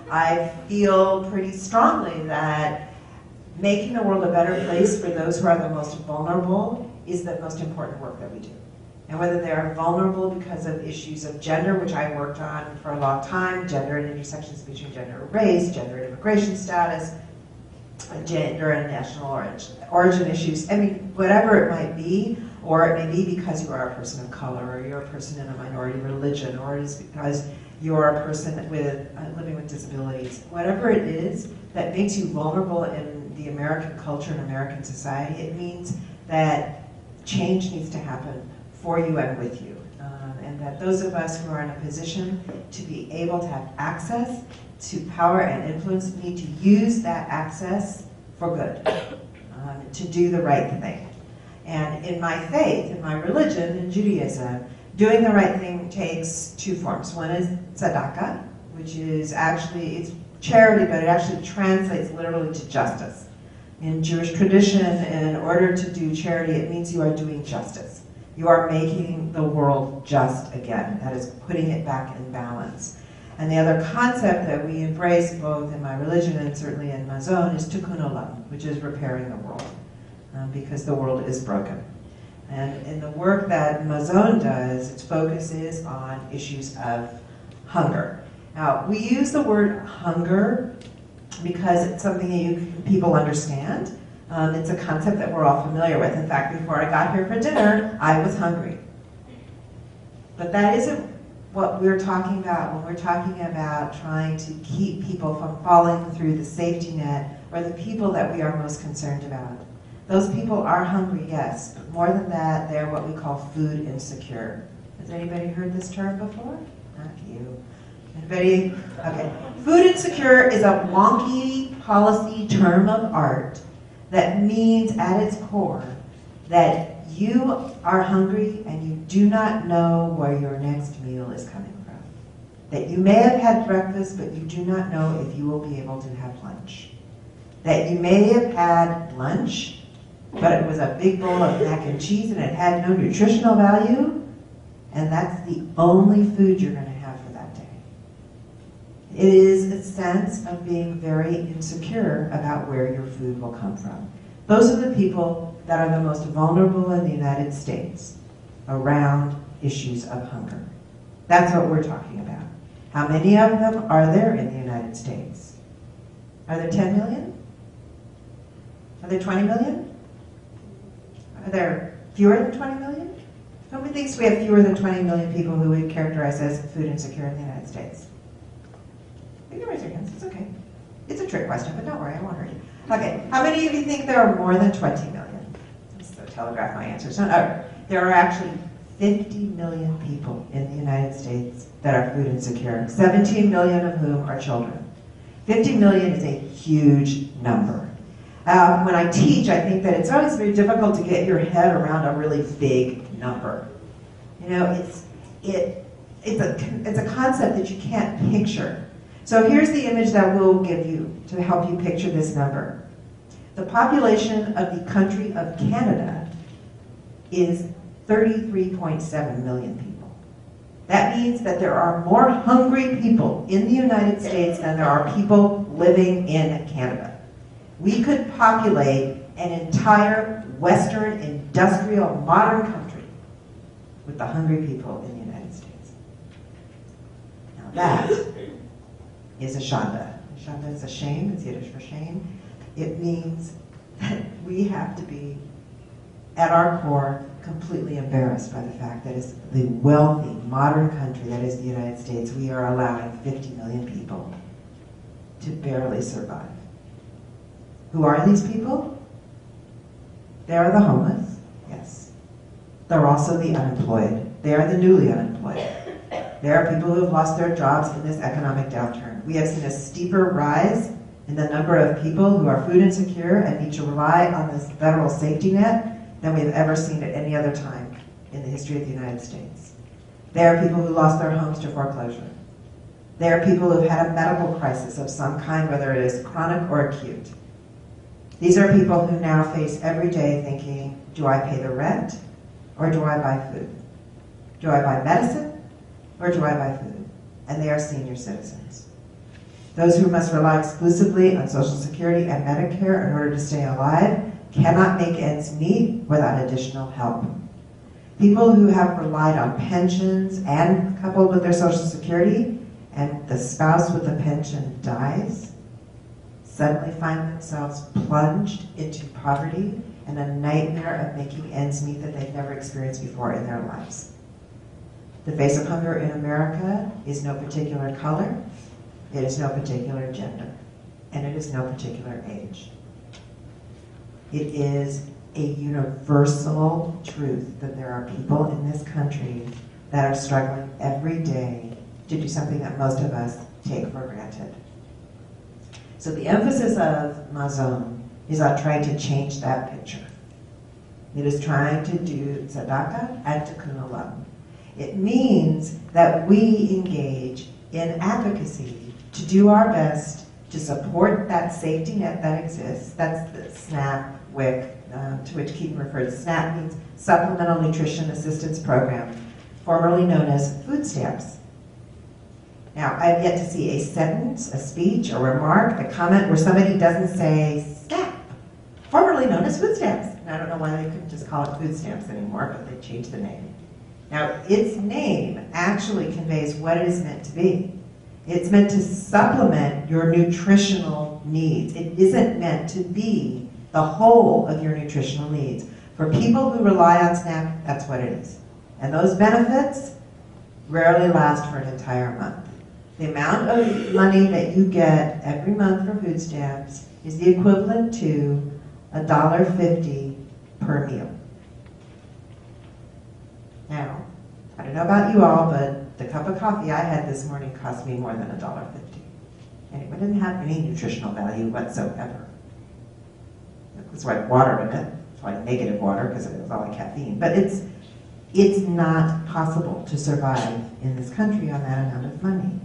I feel pretty strongly that making the world a better place for those who are the most vulnerable is the most important work that we do. And whether they are vulnerable because of issues of gender, which I worked on for a long time, gender and intersections between gender and race, gender and immigration status, gender and national origin issues, I mean, whatever it might be, or it may be because you are a person of color, or you're a person in a minority religion, or it is because you're a person with living with disabilities. Whatever it is that makes you vulnerable in the American culture and American society, it means that change needs to happen for you and with you. And that those of us who are in a position to be able to have access to power and influence need to use that access for good, to do the right thing. And in my faith, in my religion, in Judaism, doing the right thing takes two forms. One is tzedakah, which is actually, it's charity, but it actually translates literally to justice. In Jewish tradition, in order to do charity, it means you are doing justice. You are making the world just again. That is putting it back in balance. And the other concept that we embrace both in my religion and certainly in Mazon is tikkun olam, which is repairing the world, because the world is broken. And in the work that Mazon does, its focus is on issues of hunger. Now, we use the word hunger because it's something that people understand. It's a concept that we're all familiar with. In fact, before I got here for dinner, I was hungry. But that isn't what we're talking about when we're talking about trying to keep people from falling through the safety net, or the people that we are most concerned about. Those people are hungry, yes, but more than that, they're what we call food insecure. Has anybody heard this term before? Not you. Anybody? Okay. Food insecure is a wonky policy term of art that means at its core that you are hungry and you do not know where your next meal is coming from. That you may have had breakfast, but you do not know if you will be able to have lunch. That you may have had lunch, but it was a big bowl of mac and cheese and it had no nutritional value, and that's the only food you're going to have for that day. It is a sense of being very insecure about where your food will come from. Those are the people that are the most vulnerable in the United States around issues of hunger. That's what we're talking about. How many of them are there in the United States? Are there 10 million? Are there 20 million? Are there fewer than 20 million? Nobody thinks we have fewer than 20 million people who we characterize as food insecure in the United States. You can raise your hands, it's okay. It's a trick question, but don't worry, I won't hurt you. Okay, how many of you think there are more than 20 million? Just to telegraph my answers. No, there are actually 50 million people in the United States that are food insecure, 17 million of whom are children. 50 million is a huge number. When I teach, I think that it's always very difficult to get your head around a really big number. You know, it's a concept that you can't picture. So here's the image that we'll give you to help you picture this number. The population of the country of Canada is 33.7 million people. That means that there are more hungry people in the United States than there are people living in Canada. We could populate an entire Western, industrial, modern country with the hungry people in the United States. Now that is a shanda. Shanda is a shame, it's Yiddish for shame. It means that we have to be, at our core, completely embarrassed by the fact that as the wealthy, modern country that is the United States, we are allowing 50 million people to barely survive. Who are these people? They are the homeless, yes. They're also the unemployed. They are the newly unemployed. They are people who have lost their jobs in this economic downturn. We have seen a steeper rise in the number of people who are food insecure and need to rely on this federal safety net than we have ever seen at any other time in the history of the United States. They are people who lost their homes to foreclosure. They are people who have had a medical crisis of some kind, whether it is chronic or acute. These are people who now face every day thinking, do I pay the rent or do I buy food? Do I buy medicine or do I buy food? And they are senior citizens. Those who must rely exclusively on Social Security and Medicare in order to stay alive cannot make ends meet without additional help. People who have relied on pensions and coupled with their Social Security, and the spouse with the pension dies, suddenly find themselves plunged into poverty and a nightmare of making ends meet that they've never experienced before in their lives. The face of hunger in America is no particular color, it is no particular gender, and it is no particular age. It is a universal truth that there are people in this country that are struggling every day to do something that most of us take for granted. So the emphasis of Mazon is on trying to change that picture. It is trying to do tzedakah and tikkun olam. It means that we engage in advocacy to do our best to support that safety net that exists. That's the SNAP, WIC, to which Keaton referred. SNAP means Supplemental Nutrition Assistance Program, formerly known as food stamps. Now, I've yet to see a sentence, a speech, a remark, a comment where somebody doesn't say SNAP, formerly known as food stamps. And I don't know why they couldn't just call it food stamps anymore, but they changed the name. Now, its name actually conveys what it is meant to be. It's meant to supplement your nutritional needs. It isn't meant to be the whole of your nutritional needs. For people who rely on SNAP, that's what it is. And those benefits rarely last for an entire month. The amount of money that you get every month for food stamps is the equivalent to $1.50 per meal. Now, I don't know about you all, but the cup of coffee I had this morning cost me more than $1.50. And it didn't have any nutritional value whatsoever. That's why I had water in it. That's why negative water, because it was all caffeine. But it's not possible to survive in this country on that amount of money.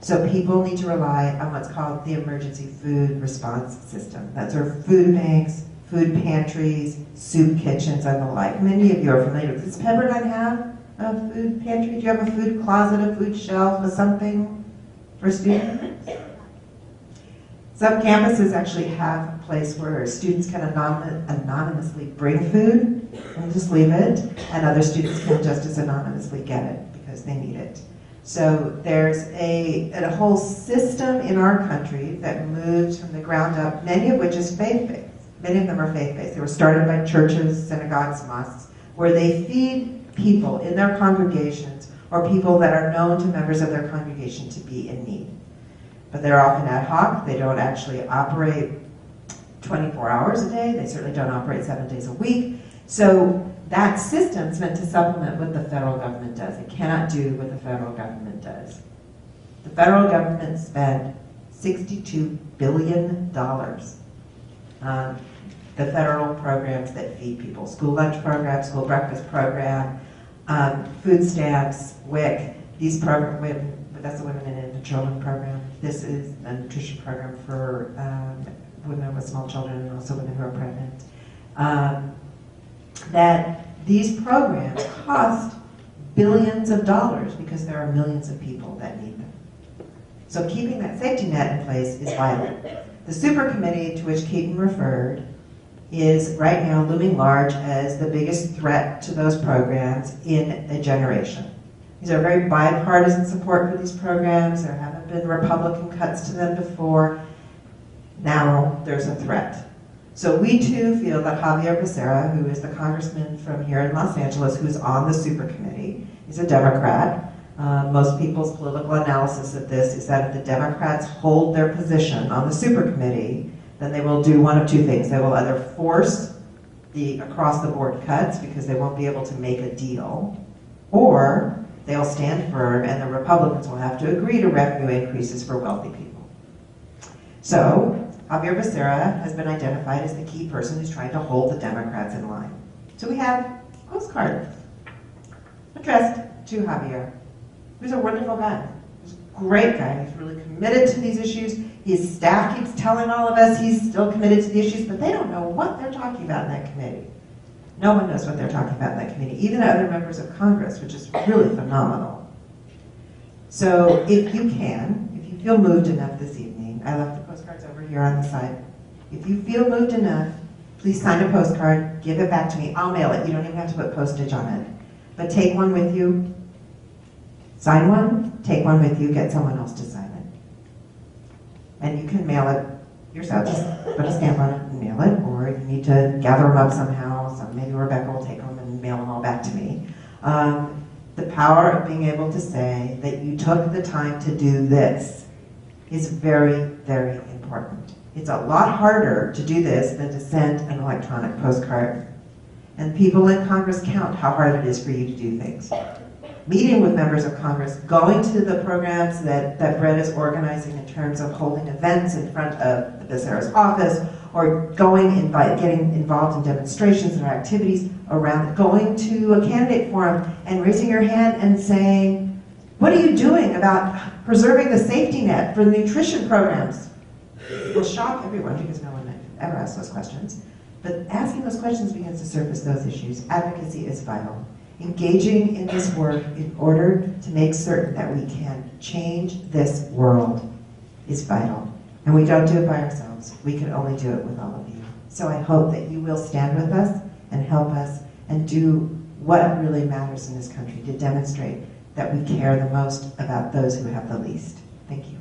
So people need to rely on what's called the emergency food response system. That's our food banks, food pantries, soup kitchens, and the like. Many of you are familiar with this. Does Pepperdine have a food pantry? Do you have a food closet, a food shelf, or something for students? Some campuses actually have a place where students can anonymously bring food and just leave it, and other students can just as anonymously get it because they need it. So there's a whole system in our country that moves from the ground up, many of which is faith-based. Many of them are faith-based. They were started by churches, synagogues, mosques, where they feed people in their congregations or people that are known to members of their congregation to be in need. But they're often ad hoc. They don't actually operate 24 hours a day. They certainly don't operate 7 days a week. So that system's meant to supplement what the federal government does. It cannot do what the federal government does. The federal government spent $62 billion on the federal programs that feed people. School lunch program, school breakfast program, food stamps, WIC, these programs, that's the Women and Infant Children program. This is a nutrition program for women with small children and also women who are pregnant. That these programs cost billions of dollars because there are millions of people that need them. So keeping that safety net in place is vital. The super committee to which Keaton referred is right now looming large as the biggest threat to those programs in a generation. These are very bipartisan support for these programs. There haven't been Republican cuts to them before. Now there's a threat. So we too feel that Javier Becerra, who is the congressman from here in Los Angeles, who's on the super committee, is a Democrat. Most people's political analysis of this is that if the Democrats hold their position on the super committee, then they will do one of two things. They will either force the across-the-board cuts because they won't be able to make a deal, or they'll stand firm and the Republicans will have to agree to revenue increases for wealthy people. So Javier Becerra has been identified as the key person who's trying to hold the Democrats in line. So we have a postcard addressed to Javier, who's a wonderful guy. He's a great guy. He's really committed to these issues. His staff keeps telling all of us he's still committed to the issues, but they don't know what they're talking about in that committee. No one knows what they're talking about in that committee, even other members of Congress, which is really phenomenal. So if you feel moved enough this evening, I left the postcards over here on the side. If you feel moved enough, please sign a postcard, give it back to me. I'll mail it. You don't even have to put postage on it. But take one with you, sign one, take one with you, get someone else to sign it. And you can mail it yourself, just put a stamp on it and mail it, or you need to gather them up somehow. So maybe Rebecca will take them and mail them all back to me. The power of being able to say that you took the time to do this is very, very important. It's a lot harder to do this than to send an electronic postcard. And people in Congress count how hard it is for you to do things. Meeting with members of Congress, going to the programs that Brett is organizing in terms of holding events in front of the Becerra's office, or getting involved in demonstrations and activities around, going to a candidate forum and raising your hand and saying, what are you doing about preserving the safety net for the nutrition programs? It will shock everyone because no one ever asks those questions. But asking those questions begins to surface those issues. Advocacy is vital. Engaging in this work in order to make certain that we can change this world is vital. And we don't do it by ourselves. We can only do it with all of you. So I hope that you will stand with us and help us and do what really matters in this country to demonstrate that we care the most about those who have the least. Thank you.